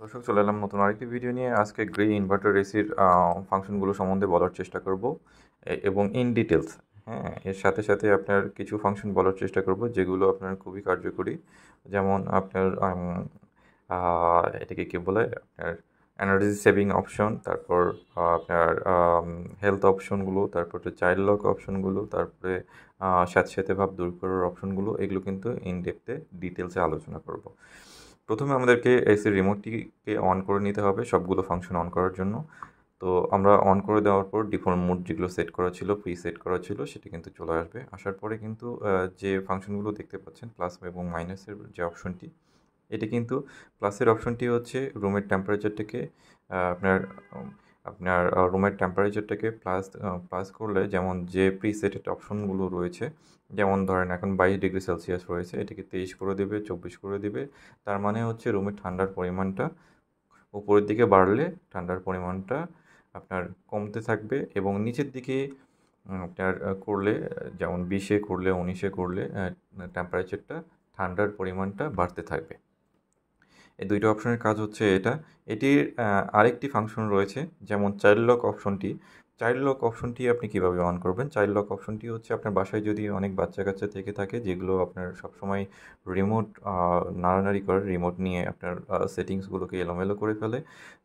দর্শক, চলে এলাম নতুন আরেকটি ভিডিও নিয়ে। আজকে গ্রে ইনভার্টার এসির ফাংশনগুলো সম্বন্ধে বলার চেষ্টা করব এবং ইন ডিটেলস। হ্যাঁ, এর সাথে সাথে আপনার কিছু ফাংশন বলার চেষ্টা করব যেগুলো আপনার খুবই কার্যকরী। যেমন আপনার এটাকে কী বলে, আপনার এনার্জি সেভিং অপশন, তারপর আপনার হেলথ অপশনগুলো, তারপরে চাইল্ড লক অপশনগুলো, তারপরে স্যাঁতসেঁতে ভাব দূর করার অপশনগুলো, এগুলো কিন্তু ইন ডেপথে ডিটেলসে আলোচনা করব। প্রথমে আমাদেরকে এসির রিমোটটিকে অন করে নিতে হবে সবগুলো ফাংশন অন করার জন্য। তো আমরা অন করে দেওয়ার পর ডিফল্ট মোড যেগুলো সেট করা ছিল, প্রি সেট করা ছিল, সেটা কিন্তু চলে আসবে। আসার পরে কিন্তু যে ফাংশনগুলো দেখতে পাচ্ছেন প্লাস এবং মাইনাসের যে অপশনটি, এটি কিন্তু প্লাসের অপশনটি হচ্ছে রুমের টেম্পারেচারটাকে আপনার আপনার রুমের টেম্পারেচারটাকে প্লাস করলে যেমন যে প্রিসেটেড অপশনগুলো রয়েছে, যেমন ধরেন এখন 22 ডিগ্রি সেলসিয়াস রয়েছে, এটিকে 23 করে দেবে, 24 করে দেবে। তার মানে হচ্ছে রুমের ঠান্ডার পরিমাণটা উপরের দিকে বাড়লে ঠান্ডার পরিমাণটা আপনার কমতে থাকবে, এবং নিচের দিকে আপনার করলে, যেমন 20-এ করলে, 19-এ করলে টেম্পারেচারটা, ঠান্ডার পরিমাণটা বাড়তে থাকবে। এই দুইটা অপশনের কাজ হচ্ছে এটা। এটির আরেকটি ফাংশন রয়েছে, যেমন চাইল্ড লক অপশনটি। চাইল্ড লক অপশনটি আপনি কীভাবে অন করবেন? চাইল্ড লক অপশনটি হচ্ছে আপনার বাসায় যদি অনেক বাচ্চা কাচ্চা থেকে থাকে যেগুলো আপনার সবসময় রিমোট নাড়ানাড়ি করে, রিমোট নিয়ে আপনার সেটিংসগুলোকে এলোমেলো করে ফেলে,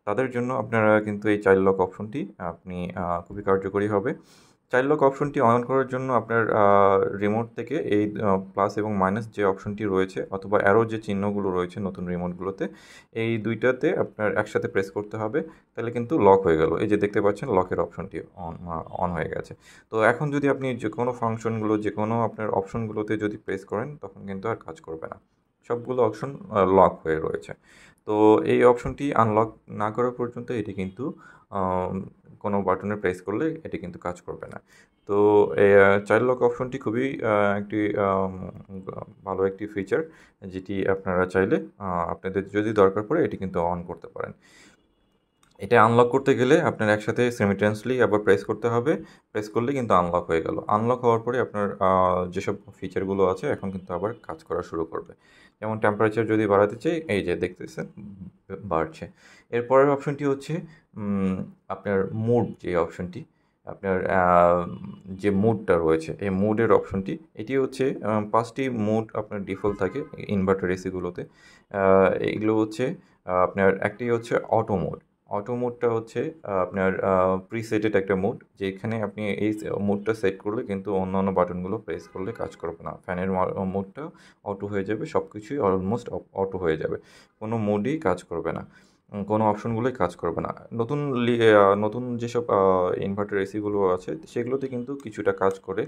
তাদের জন্য আপনারা কিন্তু এই চাইল্ড লক অপশনটি আপনি খুবই কার্যকরী হবে। চাইল্ড লক অপশনটি অন করার জন্য আপনার রিমোট থেকে এই প্লাস এবং মাইনাস যে অপশনটি রয়েছে, অথবা অ্যারো যে চিহ্নগুলো রয়েছে নতুন রিমোটগুলোতে, এই দুইটাতে আপনার একসাথে প্রেস করতে হবে। তাহলে কিন্তু লক হয়ে গেল। এই যে দেখতে পাচ্ছেন লকের অপশনটি অন হয়ে গেছে। তো এখন যদি আপনি যে কোনো ফাংশনগুলো, যে কোনো আপনার অপশনগুলোতে যদি প্রেস করেন, তখন কিন্তু আর কাজ করবে না। সবগুলো অপশন লক হয়ে রয়েছে। তো এই অপশনটি আনলক না করা পর্যন্ত এটি কিন্তু কোনো বাটনে প্রেস করলে এটি কিন্তু কাজ করবে না। তো এই চাইল্ড লক অপশনটি খুবই একটি ভালো একটি ফিচার, যেটি আপনারা চাইলে আপনাদের যদি দরকার পড়ে এটি কিন্তু অন করতে পারেন। এটা আনলক করতে গেলে আপনার একসাথে সিমিলটেনিয়াসলি আবার প্রেস করতে হবে। প্রেস করলে কিন্তু আনলক হয়ে গেল। আনলক হওয়ার পরে আপনার যেসব ফিচারগুলো আছে এখন কিন্তু আবার কাজ করা শুরু করবে। যেমন টেম্পারেচার যদি বাড়াতে চাই, এই যে দেখতেছেন বাড়ছে। এরপরের অপশনটি হচ্ছে আপনার মুড, যে অপশনটি আপনার যে মুডটা রয়েছে, এই মুডের অপশনটি, এটি হচ্ছে 5টি মুড আপনার ডিফল্ট থাকে ইনভার্টার এসিগুলোতে। এগুলো হচ্ছে আপনার একটি হচ্ছে অটো মোড। অটো মোডটা হচ্ছে আপনার প্রিসেটেড একটা মোড, যেখানে আপনি এই মোডটা সেট করলে কিন্তু অন্যান্য বাটনগুলো প্রেস করলে কাজ করবে না। ফ্যানের মোডটা অটো হয়ে যাবে, সব কিছুই অলমোস্ট অটো হয়ে যাবে, কোনো মোডই কাজ করবে না, কোনো অপশনগুলোই কাজ করবে না। নতুন যেসব ইনভার্টার এসিগুলো আছে সেগুলোতে কিন্তু কিছুটা কাজ করে।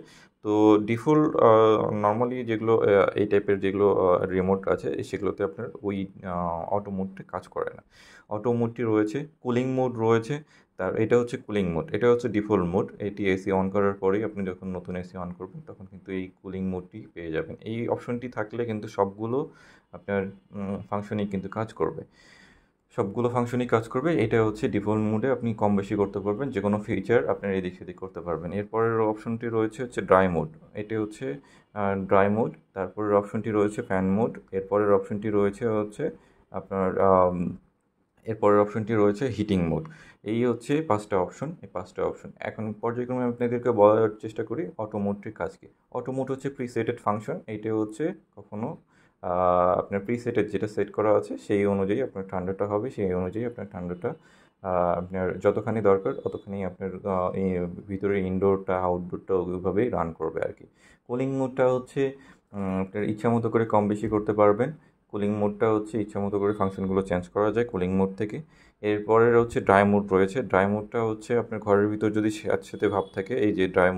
তো ডিফল্ট নর্মালি যেগুলো এই টাইপের যেগুলো রিমোট আছে সেগুলোতে আপনার ওই অটো মোডটি কাজ করে না। অটো মোডটি রয়েছে, কুলিং মোড রয়েছে। এটা হচ্ছে কুলিং মোড, এটা হচ্ছে ডিফল্ট মোড। এটি এসি অন করার পরেই আপনি যখন নতুন এসি অন করবেন তখন কিন্তু এই কুলিং মোডটি পেয়ে যাবেন। এই অপশনটি থাকলে কিন্তু সবগুলো আপনার ফাংশনই কিন্তু কাজ করবে, সবগুলো ফাংশনই কাজ করবে। এটা হচ্ছে ডিফল্ট মোডে আপনি কম বেশি করতে পারবেন, যে কোনো ফিচার আপনার এদিক সেদিক করতে পারবেন। এরপরের অপশনটি রয়েছে হচ্ছে ড্রাই মোড। এটা হচ্ছে ড্রাই মোড। তারপরের অপশনটি রয়েছে ফ্যান মোড। এরপরের অপশনটি রয়েছে হচ্ছে আপনার এরপরের অপশনটি রয়েছে হিটিং মোড। এই হচ্ছে 5টা অপশন। এই 5টা অপশন এখন পর্যায়ক্রমে আপনাদেরকে বলার চেষ্টা করি অটো মোডটির কাজ কি। অটো মোড হচ্ছে প্রিসেটেড ফাংশন। এইটা হচ্ছে কখনো আপনার প্রিসেটেড যেটা সেট করা আছে সেই অনুযায়ী আপনার ঠান্ডাটা হবে, সেই অনুযায়ী আপনার ঠান্ডাটা আপনার যতখানি দরকার ততখানি আপনার ভিতরে ইনডোরটা আউটডোরটা ওইভাবেই রান করবে আর কি। কুলিং মোডটা হচ্ছে আপনার ইচ্ছা মতো করে কম বেশি করতে পারবেন। কুলিং মোডটা হচ্ছে ইচ্ছা মতো করে ফাংশনগুলো চেঞ্জ করা যায় কুলিং মোড থেকে। এরপরের হচ্ছে ড্রাই মোড রয়েছে। ড্রাই মোডটা হচ্ছে আপনার ঘরের ভিতর যদি স্যাঁতসেঁতে ভাব থাকে, এই যে ড্রাই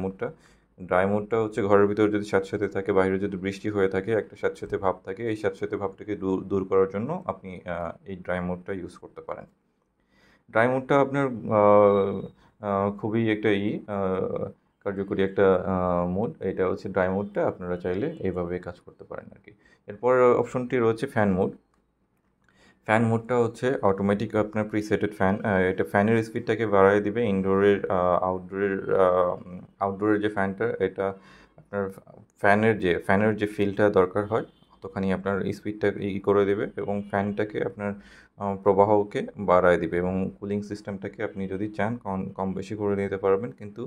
মোডটা হচ্ছে ঘরের ভিতর যদি স্যাঁতসেঁতে থাকে, বাইরে যদি বৃষ্টি হয়ে থাকে, একটা স্যাঁতসেঁতে ভাব থাকে, এই স্যাঁতসেঁতে ভাবটাকে দূর করার জন্য আপনি এই ড্রাই মোডটা ইউজ করতে পারেন। ড্রাই মোডটা আপনার খুবই একটা কার্যকরী একটা মোড। এটা হচ্ছে ড্রাই মোডটা, আপনারা চাইলে এইভাবে কাজ করতে পারেন আর কি। এরপরের অপশনটি রয়েছে ফ্যান মোড। ফ্যান মোডটা হচ্ছে অটোমেটিক আপনার প্রিসেটেড ফ্যান। এটা ফ্যানের স্পিডটাকে বাড়িয়ে দিবে। ইনডোরের আউটডোরের যে ফ্যানটা, এটা আপনার ফ্যানের যে ফিলটা দরকার হয় ততখানি আপনার স্পিডটা করে দেবে এবং ফ্যানটাকে আপনার প্রবাহকে বাড়ায় দিবে এবং কুলিং সিস্টেমটাকে আপনি যদি চান কম বেশি করে নিতে পারবেন, কিন্তু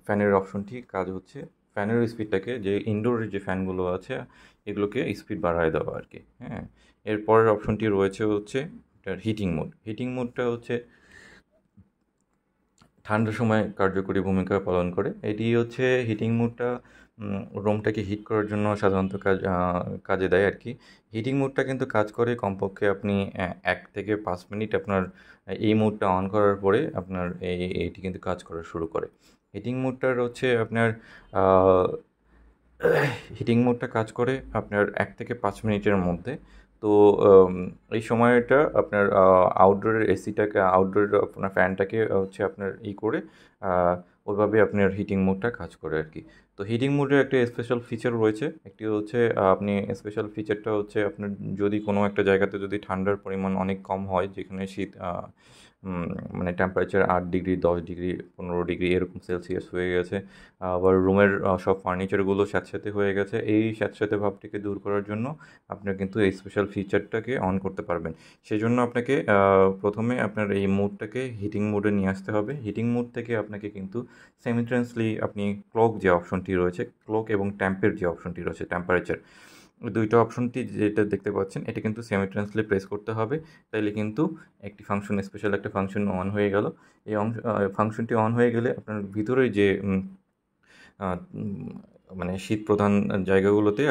ফ্যানের অপশনটি কাজ হচ্ছে ফ্যানের স্পিডটাকে, যে ইনডোরের যে ফ্যানগুলো আছে এগুলোকে স্পিড বাড়ায় দেওয়া আর কি। হ্যাঁ, এরপরের অপশনটি রয়েছে হচ্ছে হিটিং মোড। হিটিং মোডটা হচ্ছে ঠান্ডার সময় কার্যকরী ভূমিকা পালন করে। এটি হচ্ছে হিটিং মোডটা রুমটাকে হিট করার জন্য সাধারণত কাজে দেয় আর কি। হিটিং মোডটা কিন্তু কাজ করে কমপক্ষে আপনি 1 থেকে 5 মিনিট আপনার এই মোডটা অন করার পরে আপনার এইটি কিন্তু কাজ করা শুরু করে। হিটিং মোডটার হচ্ছে আপনার হিটিং মোডটা কাজ করে আপনার 1 থেকে 5 মিনিটের মধ্যে। তো এই সময়টা আপনার আউটডোরের এসিটাকে, আউটডোরের আপনার ফ্যানটাকে হচ্ছে আপনার করে ওইভাবে আপনার হিটিং মোডটা কাজ করে আর কি। তো হিটিং মোডের একটা স্পেশাল ফিচার রয়েছে। একটি হচ্ছে আপনি স্পেশাল ফিচারটা হচ্ছে আপনার যদি কোনো একটা জায়গাতে যদি ঠান্ডার পরিমাণ অনেক কম হয়, যেখানে শীত মানে টেম্পারেচার 8 ডিগ্রি, 10 ডিগ্রি, 15 ডিগ্রি এরকম সেলসিয়াস হয়ে গেছে, আবার রুমের সব ফার্নিচারগুলো স্যাঁতসেঁতে হয়ে গেছে, এই স্যাঁতসেঁতে ভাবটিকে দূর করার জন্য আপনার কিন্তু এই স্পেশাল ফিচারটাকে অন করতে পারবেন। সেজন্য আপনাকে প্রথমে আপনার এই মোডটাকে হিটিং মোডে নিয়ে আসতে হবে। হিটিং মোড থেকে আপনাকে কিন্তু সাইমেলটেনিয়াসলি আপনি ক্লক যে অপশনটি রয়েছে, ক্লক এবং ট্যাম্পের যে অপশনটি রয়েছে, টেম্পারেচার, ওই দুইটা অপশনটি যেটা দেখতে পাচ্ছেন এটা কিন্তু সাইমেলটেনিয়াসলি প্রেস করতে হবে। তাইলে কিন্তু একটি ফাংশন, স্পেশাল একটা ফাংশন অন হয়ে গেল। এই ফাংশনটি অন হয়ে গেলে আপনার ভিতরে যে মানে শীত প্রধান জায়গাগুলোতে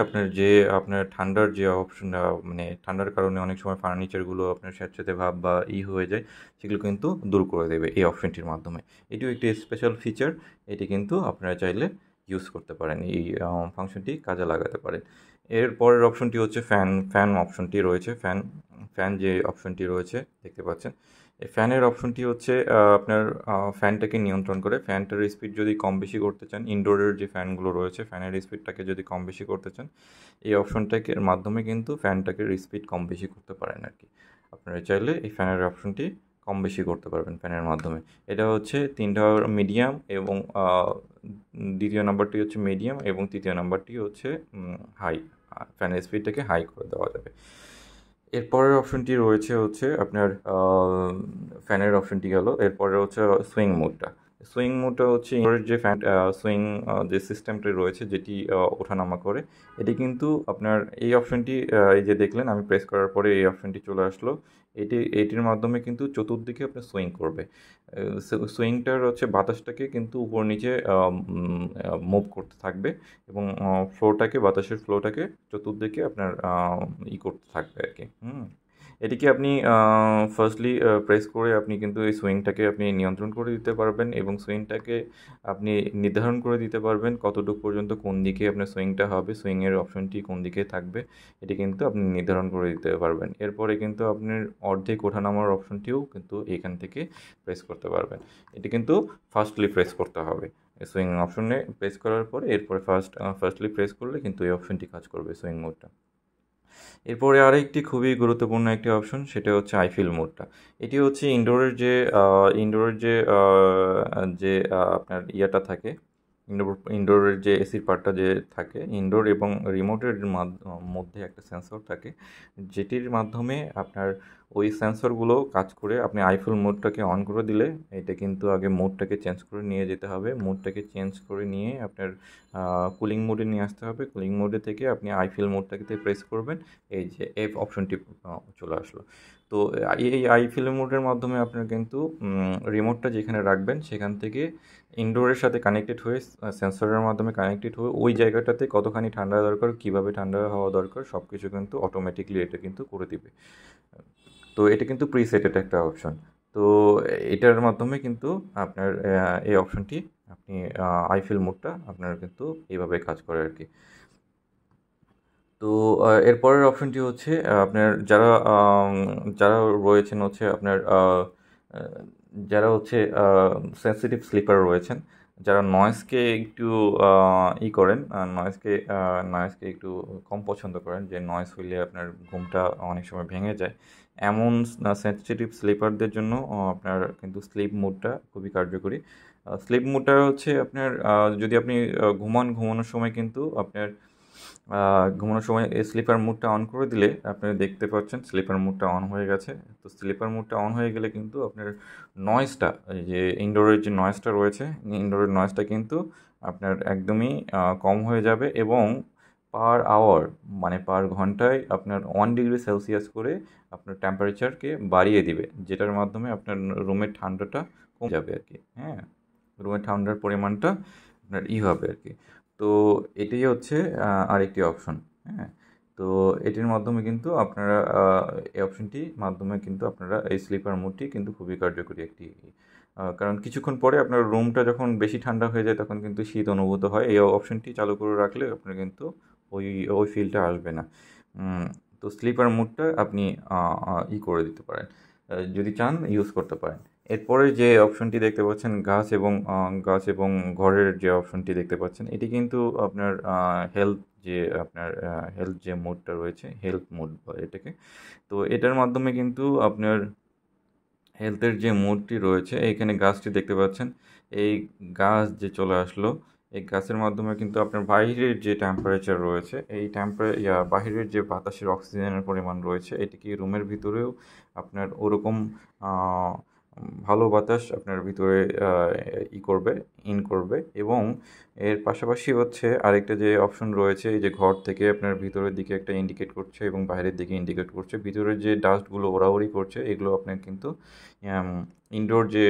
আপনার ঠান্ডার যে অপশন, মানে ঠান্ডার কারণে অনেক সময় ফার্নিচারগুলো আপনার স্যাঁতসেঁতে ভাব বা হয়ে যায়, সেগুলো কিন্তু দূর করে দেবে এই অপশনটির মাধ্যমে। এটিও একটি স্পেশাল ফিচার। এটি কিন্তু আপনারা চাইলে ইউজ করতে পারেন, এই ফাংশনটি কাজে লাগাতে পারেন। এর পরের অপশনটি হচ্ছে ফ্যান অপশনটি রয়েছে। ফ্যান যে অপশনটি রয়েছে দেখতে পাচ্ছেন, এই ফ্যানের অপশনটি হচ্ছে আপনার ফ্যানটাকে নিয়ন্ত্রণ করে। ফ্যানটার স্পিড যদি কম বেশি করতে চান, ইনডোরের যে ফ্যানগুলো রয়েছে ফ্যানের স্পিডটাকে যদি কম বেশি করতে চান, এই অপশনটাকে মাধ্যমে কিন্তু ফ্যানটাকে স্পিড কম বেশি করতে পারেন আর কি। আপনারা চাইলে এই ফ্যানের অপশনটি কম বেশি করতে পারবেন ফ্যানের মাধ্যমে। এটা হচ্ছে 3টা মিডিয়াম, এবং দ্বিতীয় নাম্বারটি হচ্ছে মিডিয়াম, এবং তৃতীয় নাম্বারটি হচ্ছে হাই। ফ্যানের স্পিডটাকে হাই করে দেওয়া যাবে। এরপরের অপশনটি রয়েছে হচ্ছে আপনার ফ্যানের অপশনটি গেল। এরপরে হচ্ছে সুইং মোডটা। সুইং মোডটা হচ্ছে ইনডোরের যে ফ্যান সুইং যে সিস্টেমটি রয়েছে, যেটি ওঠানামা করে, এটি কিন্তু আপনার এই অপশনটি এই যে দেখলেন আমি প্রেস করার পরে এই অপশনটি চলে আসলো। এটির মাধ্যমে কিন্তু চতুর্দিকে আপনার সুইং করবে। সুইংটার হচ্ছে বাতাসটাকে কিন্তু উপর নিচে মুভ করতে থাকবে, এবং বাতাসের ফ্লোটাকে চতুর্দিকে আপনার করতে থাকবে আর কি। এটিকে আপনি ফার্স্টলি প্রেস করে আপনি কিন্তু এই সুইংটাকে আপনি নিয়ন্ত্রণ করে দিতে পারবেন, এবং সুইংটাকে আপনি নির্ধারণ করে দিতে পারবেন কতটুকু পর্যন্ত কোন দিকে আপনার সুইংটা হবে, সুইংয়ের অপশনটি কোন দিকে থাকবে, এটি কিন্তু আপনি নির্ধারণ করে দিতে পারবেন। এরপরে কিন্তু আপনার অর্ধেক ওঠানামার অপশনটিও কিন্তু এখান থেকে প্রেস করতে পারবেন। এটি কিন্তু ফার্স্টলি প্রেস করতে হবে। সুইং অপশনে প্রেস করার পরে এরপরে ফার্স্টলি প্রেস করলে কিন্তু এই অপশনটি কাজ করবে, সুইং মোডটা। এরপরে আরেকটি খুবই গুরুত্বপূর্ণ একটি অপশন, সেটা হচ্ছে আইফিল মোডটা। এটি হচ্ছে ইনডোরের যে আপনার ইয়াটা থাকে, ইনডোরের যে এসির পার্টটা যে থাকে, ইনডোর এবং রিমোটের মধ্যে একটা সেন্সর থাকে, যেটির মাধ্যমে আপনার ওই সেন্সরগুলো কাজ করে আপনি আইফিল মোডটাকে অন করে দিলে এটা কিন্তু আগে মোডটাকে চেঞ্জ করে নিয়ে যেতে হবে। মোডটাকে চেঞ্জ করে নিয়ে আপনার কুলিং মোডে নিয়ে আসতে হবে। কুলিং মোডে থেকে আপনি আইফিল মোডটাকে প্রেস করবেন, এই যে এফ অপশনটি চলে আসলো। তো এই আইফিল মোডের মাধ্যমে আপনার কিন্তু রিমোটটা যেখানে রাখবেন সেখান থেকে ইনডোরের সাথে কানেক্টেড হয়ে, সেন্সরের মাধ্যমে কানেক্টেড হয়ে ওই জায়গাটাতে কতখানি ঠান্ডা দরকার, কীভাবে ঠান্ডা হওয়া দরকার, সব কিছু কিন্তু অটোমেটিকলি এটা কিন্তু করে দিবে। তো এটা কিন্তু প্রিসেটেড একটা অপশন। তো এটার মাধ্যমে কিন্তু আপনার এই অপশনটি আপনি আইফিল মোডটা আপনার কিন্তু এইভাবে কাজ করে আর কি। তো এরপরের অপশনটি হচ্ছে আপনার যারা রয়েছেন হচ্ছে আপনার যারা হচ্ছে সেন্সিটিভ স্লিপার রয়েছেন, যারা নয়েজকে একটু করেন, নয়েজকে একটু কম পছন্দ করেন, যে নয়েজ হইলে আপনার ঘুমটা অনেক সময় ভেঙে যায়, এমন সেন্সিটিভ স্লিপারদের জন্য আপনার কিন্তু স্লিপ মোডটা খুবই কার্যকরী। স্লিপ মোডটা হচ্ছে আপনার যদি আপনি ঘুমানোর সময় কিন্তু আপনার ঘুমানোর সময় এই স্লিপার মোডটা অন করে দিলে আপনারা দেখতে পাচ্ছেন স্লিপার মোডটা অন হয়ে গেছে। তো স্লিপার মোডটা অন হয়ে গেলে কিন্তু আপনার নয়েজটা, এই যে ইনডোরের যে নয়েজটা রয়েছে, ইনডোরের নয়েজটা কিন্তু আপনার একদমই কম হয়ে যাবে এবং পার আওয়ার মানে পার ঘন্টায় আপনার 1 ডিগ্রি সেলসিয়াস করে আপনার টেম্পারেচারকে বাড়িয়ে দিবে, যেটার মাধ্যমে আপনার রুমের ঠান্ডাটা কমে যাবে আর কি। হ্যাঁ, রুমের ঠান্ডার পরিমাণটা আপনার হবে আর কি। তো এটাই হচ্ছে আরেকটি অপশন। হ্যাঁ, তো এটির মাধ্যমে কিন্তু আপনারা এই অপশনটির মাধ্যমে কিন্তু আপনারা এই স্লিপার মোডটি কিন্তু খুবই কার্যকরী একটি, কারণ কিছুক্ষণ পরে আপনার রুমটা যখন বেশি ঠান্ডা হয়ে যায় তখন কিন্তু শীত অনুভূত হয়। এই অপশনটি চালু করে রাখলে আপনার কিন্তু ওই ওই ফিলটা আসবে না। তো স্লিপার মোডটা আপনি করে দিতে পারেন, যদি চান ইউজ করতে পারেন। এরপরে যে অপশনটি দেখতে পাচ্ছেন গাছ এবং ঘরের যে অপশনটি দেখতে পাচ্ছেন, এটি কিন্তু আপনার হেলথ যে আপনার হেলথ যে মোডটা রয়েছে, হেলথ মোড বলে এটাকে। তো এটার মাধ্যমে কিন্তু আপনার হেলথের যে মোডটি রয়েছে, এইখানে গাছটি দেখতে পাচ্ছেন, এই গাছ যে চলে আসলো, এই গাছের মাধ্যমে কিন্তু আপনার বাইরের যে টেম্পারেচার রয়েছে, এই বাহিরের যে বাতাসের অক্সিজেনের পরিমাণ রয়েছে, এটি কি রুমের ভিতরেও আপনার ওরকম ভালো বাতাস আপনার ভিতরে করবে, করবে। এবং এর পাশাপাশি হচ্ছে আরেকটা যে অপশন রয়েছে, এই যে ঘর থেকে আপনার ভিতরের দিকে একটা ইন্ডিকেট করছে এবং বাইরের দিকে ইন্ডিকেট করছে, ভিতরের যে ডাস্টগুলো ওড়াউড়ি করছে এগুলো আপনার কিন্তু ইনডোর যে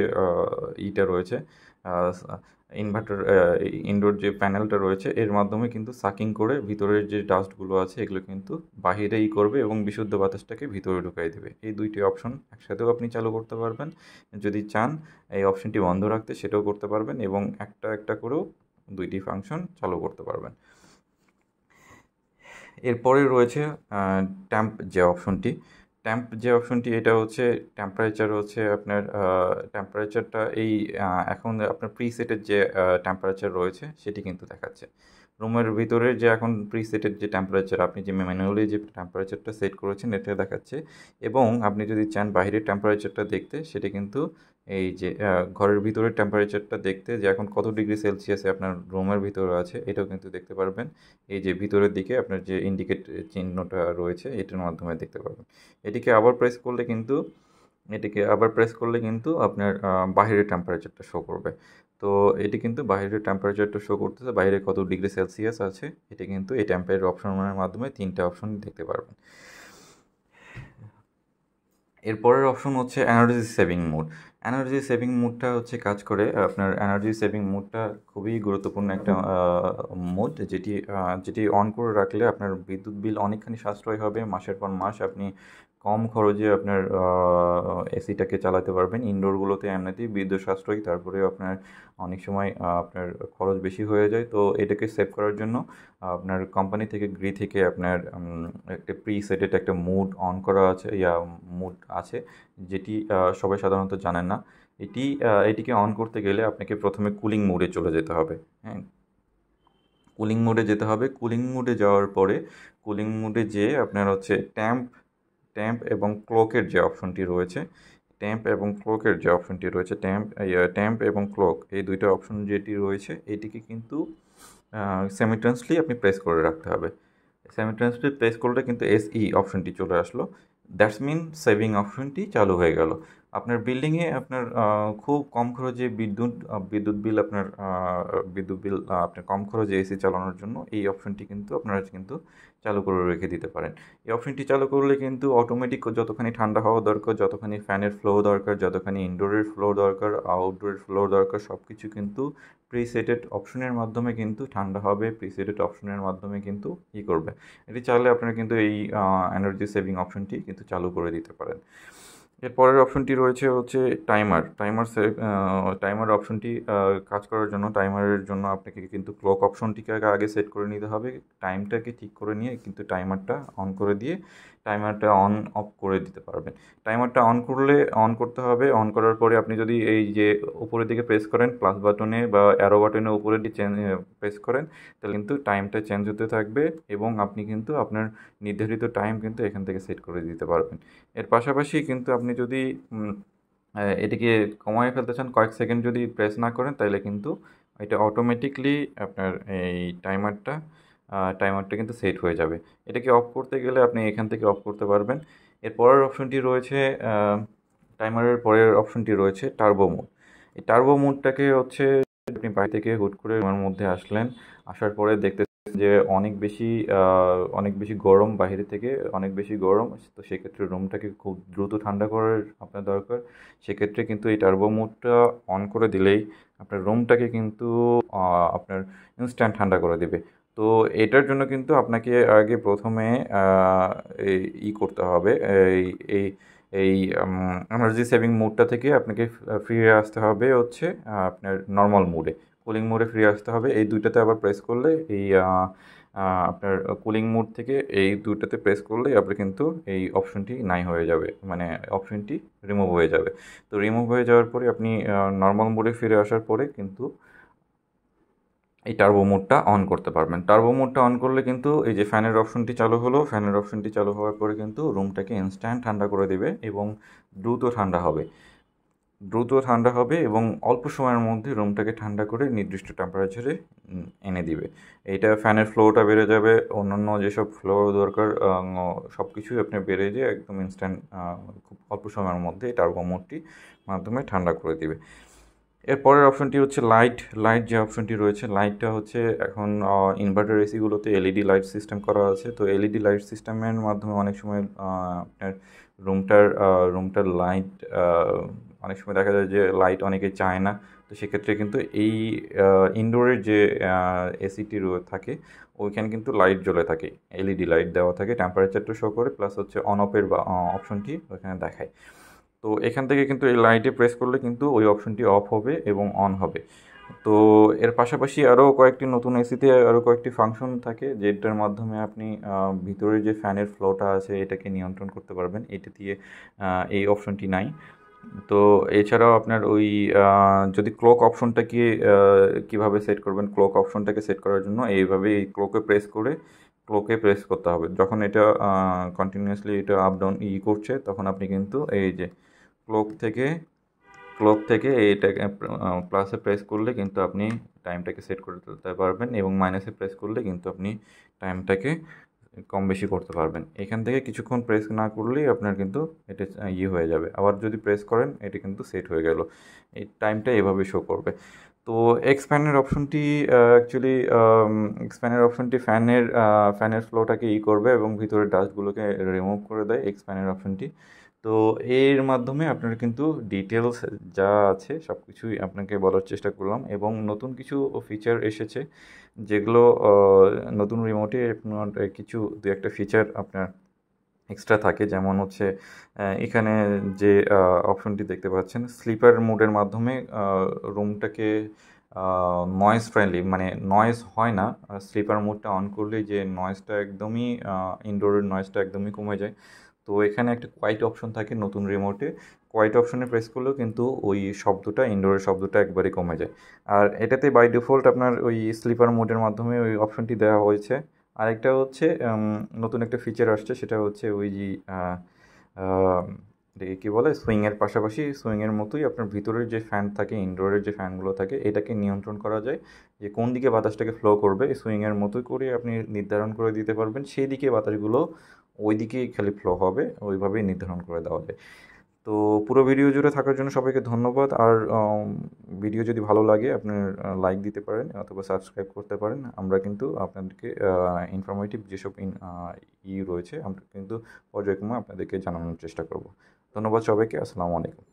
ইটা রয়েছে, ইনভার্টার, ইনডোর যে প্যানেলটা রয়েছে এর মাধ্যমে কিন্তু সাকিং করে ভিতরের যে ডাস্টগুলো আছে এগুলো কিন্তু বাহিরেই করবে এবং বিশুদ্ধ বাতাসটাকে ভিতরে ঢুকাই দেবে। এই দুইটি অপশন একসাথেও আপনি চালু করতে পারবেন। যদি চান এই অপশনটি বন্ধ রাখতে, সেটাও করতে পারবেন এবং একটা একটা করেও দুইটি ফাংশন চালু করতে পারবেন। এরপরে রয়েছে ট্যাম্প যে অপশনটি এটা হচ্ছে টেম্পারেচার, হচ্ছে আপনার টেম্পারেচারটা এখন আপনার প্রিসেটের যে টেম্পারেচার রয়েছে সেটি কিন্তু দেখাচ্ছে। রুমের ভিতরে যে এখন প্রিসেটেড যে টেম্পারেচার, আপনি যে ম্যানুয়ালি যে টেম্পারেচারটা সেট করেছেন এটা দেখাচ্ছে। এবং আপনি যদি চান বাইরের টেম্পারেচারটা দেখতে, সেটা কিন্তু এই যে ঘরের ভিতরের টেম্পারেচারটা দেখতে, যে এখন কত ডিগ্রি সেলসিয়াসে আপনার রুমের ভিতরে আছে, এটাও কিন্তু দেখতে পারবেন। এই যে ভিতরের দিকে আপনার যে ইন্ডিকেট চিহ্নটা রয়েছে এটার মাধ্যমে দেখতে পারবেন। এটিকে আবার প্রেস করলে কিন্তু আপনার বাহিরের টেম্পারেচারটা শো করবে। তো এটি কিন্তু বাইরের টেম্পারেচারটা শো করতেছে, বাইরে কত ডিগ্রি সেলসিয়াস আছে, এটা কিন্তু এই টেম্পারেচার অপশনের মাধ্যমে 3টে অপশন দেখতে পারবেন। এরপরের অপশন হচ্ছে energy saving mode. Energy saving মোডটা হচ্ছে কাজ করে, আপনার এনার্জি সেভিং মোডটা খুবই গুরুত্বপূর্ণ একটা মোড, যেটি অন করে রাখলে আপনার বিদ্যুৎ বিল অনেকখানি সাশ্রয় হবে। মাসের পর মাস আপনি কম খরচে আপনার এসিটাকে চালাতে পারবেন। ইনডোরগুলোতে এমনিতেই বিদ্যুৎ সাশ্রয়ী, তারপরে আপনার অনেক সময় আপনার খরচ বেশি হয়ে যায়। তো এটাকে সেভ করার জন্য আপনার কোম্পানি থেকে থেকে আপনার একটা প্রিসেটেড একটা মুড অন করা আছে, মুড আছে, যেটি সবাই সাধারণত জানেন না। এটিকে অন করতে গেলে আপনাকে প্রথমে কুলিং মোডে চলে যেতে হবে। হ্যাঁ, কুলিং মোডে যেতে হবে। কুলিং মোডে যাওয়ার পরে কুলিং মোডে যেয়ে আপনার হচ্ছে ট্যাম্প এবং ক্লকের যে অপশনটি রয়েছে, ট্যাম্প এবং ক্লক, এই দুইটা অপশন যেটি রয়েছে এটিকে কিন্তু সাইমালটেনিয়াসলি আপনি প্রেস করে রাখতে হবে। সাইমালটেনিয়াসলি প্রেস করলে কিন্তু অপশনটি চলে আসলো। দ্যাটস মিন সেভিং অপশনটি চালু হয়ে গেল। আপনার বিল্ডিংয়ে আপনার খুব কম খরচে বিদ্যুৎ বিল আপনার কম খরচে এসি চালানোর জন্য এই অপশনটি কিন্তু আপনারা কিন্তু চালু করে রেখে দিতে পারেন। এই অপশনটি চালু করলে কিন্তু অটোমেটিক যতখানি ঠান্ডা হওয়া দরকার, যতখানি ফ্যানের ফ্লো দরকার, যতখানি ইনডোরের ফ্লো দরকার, আউটডোরের ফ্লো দরকার, সব কিছু কিন্তু প্রিসেটেড অপশনের মাধ্যমে কিন্তু ঠান্ডা হবে, প্রিসেটেড অপশনের মাধ্যমে কিন্তু করবে। এটি চাইলে আপনারা কিন্তু এই এনার্জি সেভিং অপশনটি কিন্তু চালু করে দিতে পারেন। এর পরের অপশনটি রয়েছে হচ্ছে টাইমার অপশনটি কাজ করার জন্য, টাইমারের জন্য আপনাকে কিন্তু ক্লক অপশনটিকে আগে সেট করে নিতে হবে। টাইমটাকে ঠিক করে নিয়ে কিন্তু টাইমারটা অন করে দিয়ে টাইমারটা অন অফ করে দিতে পারবেন। টাইমারটা অন করতে হবে। অন করার পরে আপনি যদি এই যে উপরের দিকে প্রেস করেন প্লাস বাটনে বা অ্যারো বাটনে উপরের দিকে প্রেস করেন, তাহলে কিন্তু টাইমটা চেঞ্জ হতে থাকবে এবং আপনি কিন্তু আপনার নির্ধারিত টাইম কিন্তু এখান থেকে সেট করে দিতে পারবেন। এর পাশাপাশি কিন্তু আপনি যদি এটিকে কমায় ফেলতে চান, কয়েক সেকেন্ড যদি প্রেস না করেন, তাহলে কিন্তু এটা অটোমেটিকলি আপনার এই টাইমারটা টাইমারটা কিন্তু সেট হয়ে যাবে। এটাকে অফ করতে গেলে আপনি এখান থেকে অফ করতে পারবেন। এর পরের অপশনটি রয়েছে টাইমারের পরের অপশনটি রয়েছে টার্বো মোড। এই টার্বো মোডটাকে হচ্ছে আপনি বাইরে থেকে হুট করে রুমের মধ্যে আসলেন, আসার পরে দেখতেছেন যে অনেক বেশি গরম, বাইরে থেকে অনেক বেশি গরম। তো সেক্ষেত্রে রুমটাকে খুব দ্রুত ঠান্ডা করার আপনার দরকার। সেক্ষেত্রে কিন্তু এই টার্বো মোডটা অন করে দিলেই আপনার রুমটাকে কিন্তু আপনার ইনস্ট্যান্ট ঠান্ডা করে দেবে। তো এটার জন্য কিন্তু আপনাকে আগে প্রথমে করতে হবে, এই এই এই এনার্জি সেভিং মোডটা থেকে আপনাকে ফিরে আসতে হবে হচ্ছে আপনার নর্মাল মোডে, কুলিং মোডে ফিরে আসতে হবে। এই দুইটাতে আবার প্রেস করলে আপনার কুলিং মোড থেকে এই দুইটাতে প্রেস করলে আপনার কিন্তু এই অপশনটি নাই হয়ে যাবে, মানে অপশনটি রিমুভ হয়ে যাবে। তো রিমুভ হয়ে যাওয়ার পরে আপনি নর্মাল মোডে ফিরে আসার পরে কিন্তু এই টার্বো মোডটা অন করতে পারবেন। টার্বো মোডটা অন করলে কিন্তু এই যে ফ্যানের অপশনটি চালু হলো, ফ্যানের অপশনটি চালু হওয়ার পরে কিন্তু রুমটাকে ইনস্ট্যান্ট ঠান্ডা করে দেবে এবং দ্রুত ঠান্ডা হবে। এবং অল্প সময়ের মধ্যে রুমটাকে ঠান্ডা করে নির্দিষ্ট টেম্পারেচারে এনে দিবে। এইটা ফ্যানের ফ্লোটা বেড়ে যাবে, অন্যান্য যেসব ফ্লো দরকার সব কিছুই আপনার বেড়ে যেয়ে একদম ইনস্ট্যান্ট খুব অল্প সময়ের মধ্যে এই টার্বো মোডটি মাধ্যমে ঠান্ডা করে দিবে। এর পরের অপশনটি হচ্ছে লাইট যে অপশনটি রয়েছে, লাইটটা হচ্ছে এখন ইনভার্টার এসিগুলোতে এলইডি লাইট সিস্টেম করা আছে। তো এলইডি লাইট সিস্টেমের মাধ্যমে অনেক সময় আপনার রুমটার লাইট অনেক সময় দেখা যায় যে লাইট অনেকে চায় না। তো সেক্ষেত্রে কিন্তু এই ইনডোরের যে এসিটি থাকে ওইখানে কিন্তু লাইট জ্বলে থাকে, এলইডি লাইট দেওয়া থাকে, টেম্পারেচারটা শো করে, প্লাস হচ্ছে অন অফের অপশনটি ওইখানে দেখায়। তো এখান থেকে কিন্তু এই লাইটে প্রেস করলে কিন্তু ওই অপশনটি অফ হবে এবং অন হবে। তো এর পাশাপাশি আরও কয়েকটি নতুন এসিতে আরও কয়েকটি ফাংশন থাকে যেটার মাধ্যমে আপনি ভিতরে যে ফ্যানের ফ্লোটা আছে এটাকে নিয়ন্ত্রণ করতে পারবেন। এটা দিয়ে এই অপশনটি নাই। তো এছাড়াও আপনার ওই যদি ক্লক অপশনটাকে কীভাবে সেট করবেন, ক্লক অপশনটাকে সেট করার জন্য এইভাবে এই ক্লোকে প্রেস করতে হবে। যখন এটা কন্টিনিউয়াসলি এটা আপ ডাউন করছে তখন আপনি কিন্তু এই যে ক্লোক থেকে এইটাকে প্লাসে প্রেস করলে কিন্তু আপনি টাইমটাকে সেট করে তুলতে পারবেন এবং মাইনাসে প্রেস করলে কিন্তু আপনি টাইমটাকে কম বেশি করতে পারবেন। এখান থেকে কিছুক্ষণ প্রেস না করলেই আপনার কিন্তু এটা হয়ে যাবে। আবার যদি প্রেস করেন এটা কিন্তু সেট হয়ে গেল। এই টাইমটা এভাবে শো করবে। তো এক্সপ্যানের অপশনটি অ্যাকচুয়ালি ফ্যানের ফ্লোটাকে করবে এবং ভিতরের ডাস্টগুলোকে রিমুভ করে দেয় এক্সপ্যানের অপশনটি। তো এর মাধ্যমে আপনার কিন্তু ডিটেলস যা আছে সব কিছুই আপনাকে বলার চেষ্টা করলাম এবং নতুন কিছু ফিচার এসেছে যেগুলো নতুন রিমোটে আপনার কিছু দু একটা ফিচার আপনার এক্সট্রা থাকে। যেমন হচ্ছে এখানে যে অপশনটি দেখতে পাচ্ছেন স্লিপার মোডের মাধ্যমে রুমটাকে নয়েজ ফ্রেন্ডলি, মানে নয়েজ হয় না, স্লিপার মোডটা অন করলে যে নয়েজটা একদমই ইনডোরের নয়েজটা একদমই কমে যায়। তো এখানে একটা কোয়াইট অপশন থাকে নতুন রিমোটে, কোয়াইট অপশনে প্রেস করলেও কিন্তু ওই শব্দটা, ইনডোরের শব্দটা একবারে কমে যায়। আর এটাতে বাই ডিফল্ট আপনার ওই স্লিপার মোডের মাধ্যমে ওই অপশনটি দেওয়া হয়েছে। আরেকটা হচ্ছে নতুন একটা ফিচার আসছে, সেটা হচ্ছে ওই যে এটাকে কী বলে, সুইংয়ের পাশাপাশি সুইংয়ের মতোই আপনার ভিতরের যে ফ্যান থাকে, ইনডোরের যে ফ্যানগুলো থাকে, এটাকে নিয়ন্ত্রণ করা যায় যে কোন দিকে বাতাসটাকে ফ্লো করবে। সুইংয়ের মতোই করে আপনি নির্ধারণ করে দিতে পারবেন, সেই দিকে বাতাসগুলো ওই দিকেই খালি ফ্লো হবে, ওইভাবেই নির্ধারণ করে দেওয়া যায়। তো পুরো ভিডিও জুড়ে থাকার জন্য সবাইকে ধন্যবাদ। আর ভিডিও যদি ভালো লাগে আপনার লাইক দিতে পারেন অথবা সাবস্ক্রাইব করতে পারেন। আমরা কিন্তু আপনাদেরকে ইনফরমেটিভ যেসব রয়েছে আমরা কিন্তু পর্যায়ক্রমে আপনাদেরকে জানানোর চেষ্টা করব। ধন্যবাদ সবাইকে। আসসালামু আলাইকুম।